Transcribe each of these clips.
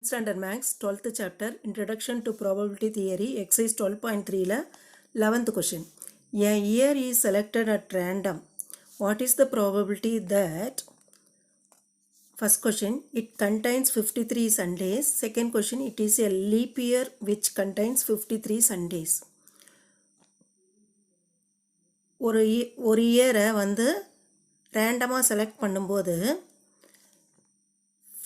Standard Max 12th chapter Introduction to Probability Theory exercise 12.3 la 11th question. A year is selected at random. What is the probability that first question it contains 53 Sundays, second question it is a leap year which contains 53 Sundays. ஒரு இயரை வந்து ரேண்டமாக select பண்ணும்போது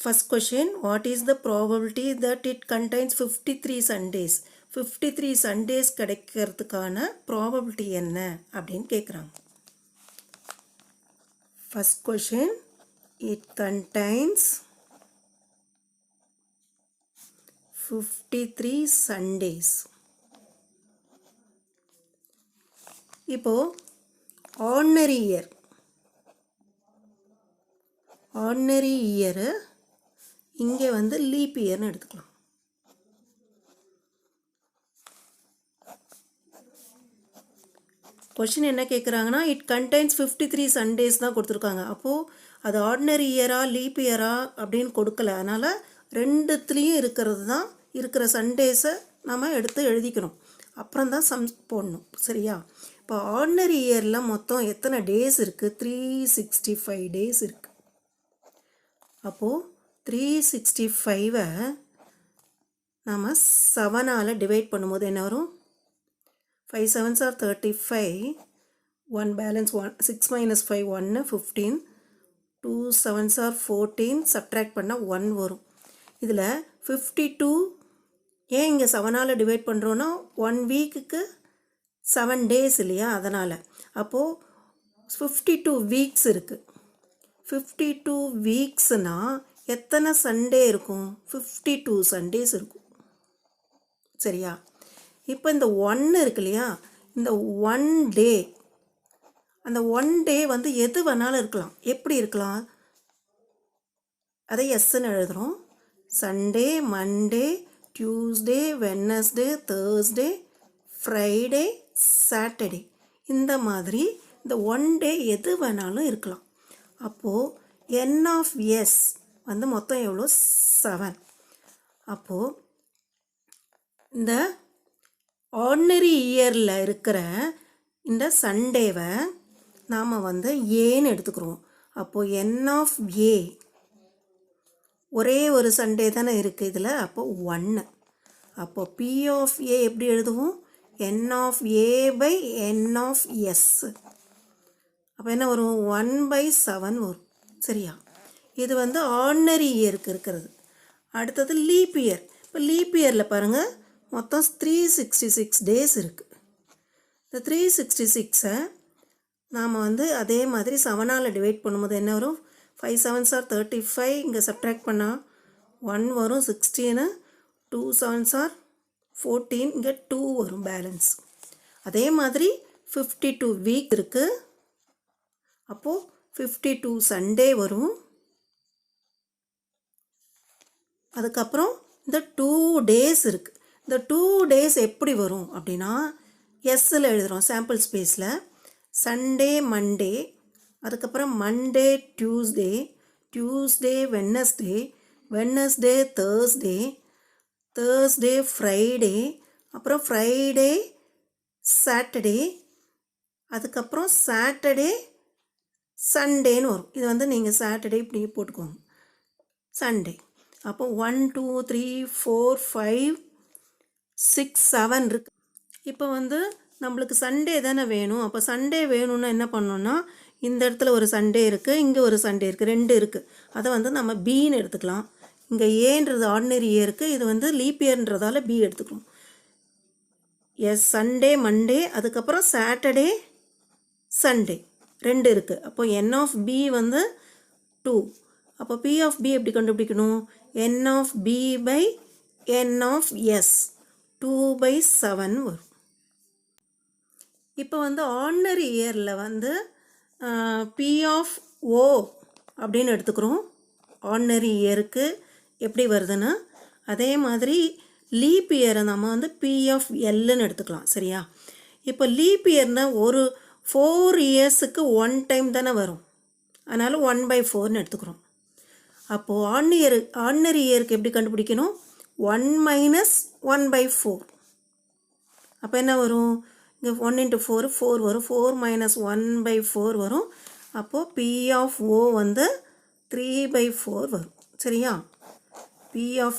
first question, what is the probability that it contains 53 Sundays? 53 Sundays கிடைக்கிறதுக்கான probability என்ன அப்படின்னு கேட்குறாங்க. First question, it contains 53 Sundays. இப்போ ordinary year இங்கே வந்து லீப் இயர்னு எடுத்துக்கலாம். கொஷின் என்ன கேட்குறாங்கன்னா இட் கண்டெய்ன்ஸ் 53 சண்டேஸ் தான் கொடுத்துருக்காங்க. அப்போது அது ஆர்டினரி இயரா லீப் இயரா அப்படின்னு கொடுக்கல. அதனால் ரெண்டுத்துலேயும் இருக்கிற சண்டேஸை நம்ம எடுத்து எழுதிக்கணும். அப்புறம் தான் சம் போடணும். சரியா? இப்போ ஆர்டினரி இயரில் மொத்தம் எத்தனை டேஸ் இருக்குது? 365 டேஸ் இருக்குது. அப்போது 365 நாம் 7ஆல் டிவைட் பண்ணும்போது என்ன வரும்? 5 7s are 35, 1 balance 1, 6 minus 5 1 15, 2 7s are 14, subtract பண்ணால் 1 வரும். இதில் 52 ஏன் இங்கே 7ஆல் டிவைட் பண்ணுறோன்னா 1 வீக்குக்கு 7 டேஸ் இல்லையா? அதனால் அப்போது 52 வீக்ஸ் இருக்குது. 52 வீக்ஸ்னால் எத்தனை சண்டே இருக்கும்? 52 சண்டேஸ் இருக்கும். சரியா? இப்போ இந்த 1 இருக்கு இல்லையா? இந்த 1 டே, அந்த 1 டே வந்து எது வேணாலும் இருக்கலாம். எப்படி இருக்கலாம்? அதை எஸ்ன்னு எழுதுகிறோம். Sunday, Monday, Tuesday, Wednesday, Thursday, Friday, Saturday, இந்த மாதிரி இந்த 1 டே எது வேணாலும் இருக்கலாம். அப்போது n ஆஃப் s வந்து மொத்தம் எவ்வளோ? 7. அப்போது இந்த ஆர்டினரி இயரில் இருக்கிற இந்த சண்டேவை நாம் வந்து ஏன்னு எடுத்துக்கிறோம். அப்போது n ஆஃப் a ஒரே ஒரு சண்டே தானே இருக்குது இதில். அப்போது 1. அப்போது p ஆஃப் a எப்படி எழுதுவோம்? n of a by n of s. அப்போ என்ன வரும்? 1/7 வரும். சரியா? இது வந்து ஆர்டினரி இயருக்கு இருக்கிறது. அடுத்தது லீப் இயர். இப்போ லீப் இயரில் பாருங்கள் மொத்தம் 366 டேஸ் இருக்குது. இந்த 366 நாம் வந்து அதே மாதிரி 7ஆல் டிவைட் பண்ணும்போது என்ன வரும்? 5 7s are 35, இங்கே சப்ட்ராக்ட் பண்ணால் 1 வரும். 16, 2 7s are 14, இங்கே 2 வரும் பேலன்ஸ். அதே மாதிரி 52 வீக் இருக்குது. அப்போது 52 சண்டே வரும். அதுக்கப்புறம் இந்த 2 டேஸ் இருக்குது. இந்த 2 டேஸ் எப்படி வரும் அப்படின்னா எஸ்ஸில் எழுதுகிறோம். சாம்பிள் ஸ்பேஸில் சண்டே மண்டே, அதுக்கப்புறம் Monday Tuesday, Tuesday Wednesday, Wednesday Thursday, Thursday Friday, அப்புறம் ஃப்ரைடே சாட்டர்டே, அதுக்கப்புறம் சாட்டர்டே சண்டேன்னு வரும். இது வந்து நீங்கள் சாட்டர்டே இப்படி போட்டுக்கோங்க. சண்டே. அப்போ 1 2 3 4 5 6 7 இருக்குது. இப்போ வந்து நம்மளுக்கு சண்டே தானே வேணும். அப்போ சண்டே வேணும்னா என்ன பண்ணோன்னா இந்த இடத்துல ஒரு சண்டே இருக்குது, இங்கே ஒரு சண்டே இருக்குது, 2 இருக்குது. அதை வந்து நம்ம பின்னு எடுத்துக்கலாம். இங்கே ஏன்றது ஆர்டினரி இயருக்கு, இது வந்து லீப் இயர்ன்றதால பி எடுத்துக்கலாம். எஸ் சண்டே மண்டே, அதுக்கப்புறம் சாட்டர்டே சண்டே 2 இருக்குது. அப்போ n ஆஃப் b வந்து 2. அப்போ p ஆஃப் b எப்படி கண்டுபிடிக்கணும்? n of b by n of s 2/7 வரும். இப்போ வந்து ஆர்டினரி இயரில் வந்து p ஆஃப் o அப்படின்னு எடுத்துக்கிறோம். ஆர்டினரி இயருக்கு எப்படி வருதுன்னா அதே மாதிரி லீப் இயரை நம்ம வந்து p ஆஃப் lன்னு எடுத்துக்கலாம். சரியா? இப்போ லீப் இயர்னால் ஒரு 4 இயர்ஸுக்கு 1 டைம் தானே வரும். அதனால் 1/4ன்னு எடுத்துக்கிறோம். அப்போது ஆர்டினரி இயருக்கு எப்படி கண்டுபிடிக்கணும்? 1 மைனஸ் 1/4. அப்போ என்ன வரும்? இங்கே 1 into 4 4 வரும். 4 minus 1/4 வரும். அப்போது P of O வந்து 3/4 வரும். சரியா? P of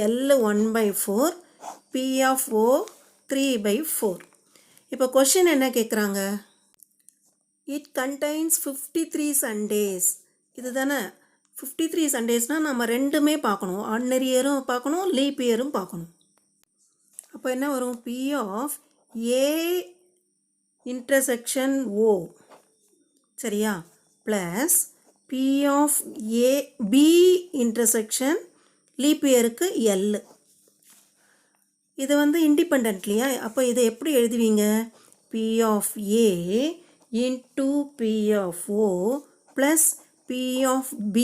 L 1/4, P of O 3/4. இப்போ கொஷின் என்ன கேட்குறாங்க? It contains 53 Sundays. இது தானே 53 சண்டேஸ்னால் நம்ம ரெண்டுமே பார்க்கணும். ஆர்டினரி இயரும் பார்க்கணும், லீப் இயரும் பார்க்கணும். அப்போ என்ன வரும்? P of A intersection O, சரியா, plus P of A B intersection leap இயருக்கு L. இது வந்து இண்டிபெண்ட் இல்லையா? அப்போ இதை எப்படி எழுதுவீங்க? P of A into P of O plus P of B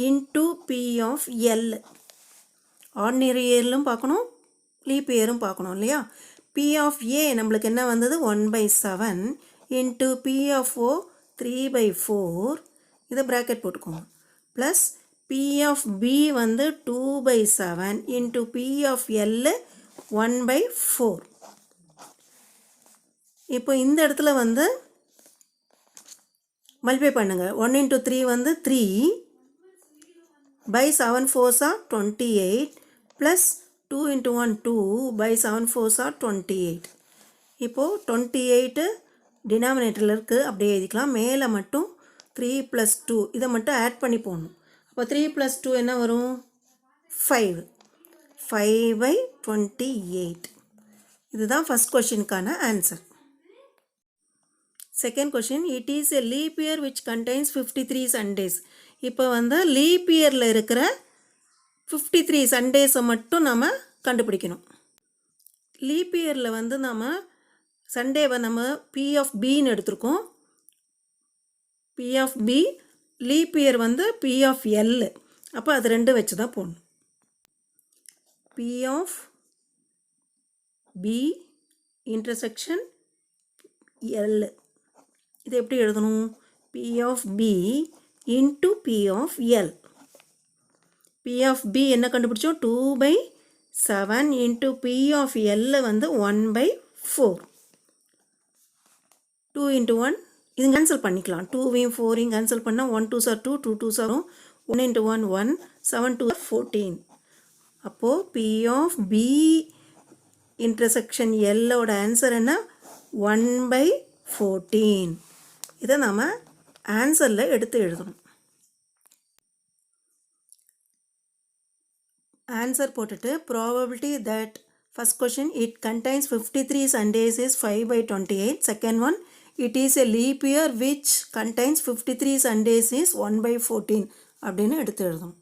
into P of L. Ordinary இயர்லும் பார்க்கணும், லீப் இயரும் பார்க்கணும் இல்லையா? P of A நம்மளுக்கு என்ன வந்தது? 1/7 into P of O 3/4. இதை ப்ராக்கெட் போட்டுக்கோங்க. ப்ளஸ் P of B வந்து 2/7 into P of L 1/4. இப்போ இந்த இடத்துல வந்து மல்டிப்ளை பண்ணுங்க. 1 into 3 வந்து 3 by 7 4s are 28 plus 2 into 1 2 by 7 4s are 28. இப்போது 28 டினாமினேட்டரில் இருக்குது, அப்படியே எழுதிக்கலாம். மேலே மட்டும் 3 plus 2 இதை மட்டும் ஆட் பண்ணி போடணும். அப்போ 3 plus 2 என்ன வரும்? 5. 5/28. இதுதான் ஃபஸ்ட் கொஷினுக்கான answer. Second question, it is a leap year which contains 53 Sundays. இப்போ வந்து லீப் இயரில் இருக்கிற 53 சண்டேஸை மட்டும் நம்ம கண்டுபிடிக்கணும். லீப் இயரில் வந்து நம்ம சண்டேவை நம்ம P of Bன்னு எடுத்திருக்கோம். P of B, leap year வந்து P of L. அப்போ அது ரெண்டு வச்சு தான் போடணும். P of B intersection L. இது எப்படி எழுதணும்? P of B into P of L. P of B என்ன கண்டுபிடிச்சோம்? 2/7 into P of L வந்து 1/4. 2 into 1 இது கேன்சல் பண்ணிக்கலாம். 2வையும் 4வையும் கேன்சல் பண்ணால் 1 2s are 2, 2 2s are 1 into 1 1, 7 2 14. அப்போது P of B இன்டர்செக்ஷன் Lோட ஆன்சர் என்ன? 1/14. இதை நம்ம ஆன்சரில் எடுத்து எழுதணும். ஆன்சர் போட்டுட்டு probability that first question it contains 53 Sundays is 5/28. Second one, it is a leap year which contains 53 Sundays is 1/14 அப்படின்னு எடுத்து எழுதணும்.